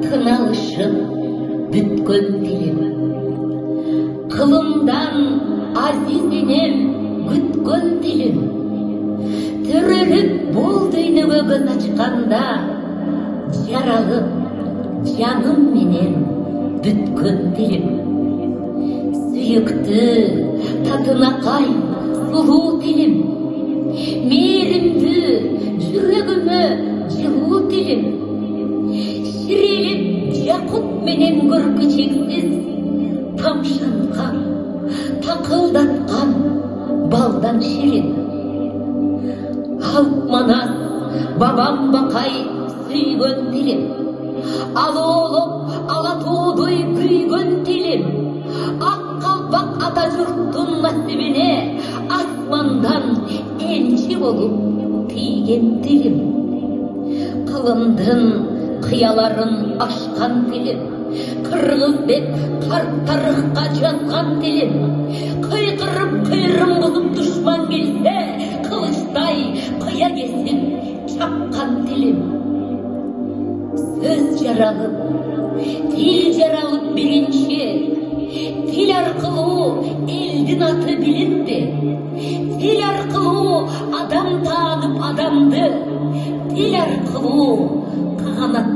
тыналышып бүткөн тилим. Кылымдан азизинем күткөн тилим. Төрөлүп болдойнуга көз ачканда, жаралып жаным менен бүткөн тилим. Сүйүктүү татынакай сулуу тилим. Мээримдүү жүрөгүмө жылуу тилим. Ширелип жакут менен көркү чексиз тамшанкан, такылдаткан балдан ширин. Ал манас бабам бакай сүйгөн тилим. Ал оолоп ала тоодой күйгөн тилим. Ак калпак ата журттун насибине асмандан энчи болуп тийген тилим. Кылымдын кыяларын ашкан тилим. Кыргыз деп карт тарыхка жазган тилим. Кыйкырып кыйрым бузуп душман келсе, кылычтай кыя кесип чапкан тилим. Сөз жаралып, тил жаралып биринчи. Тил аркылуу элдин аты билинди. Тил аркылуу адам таанып адамды. Тил аркылуу каганат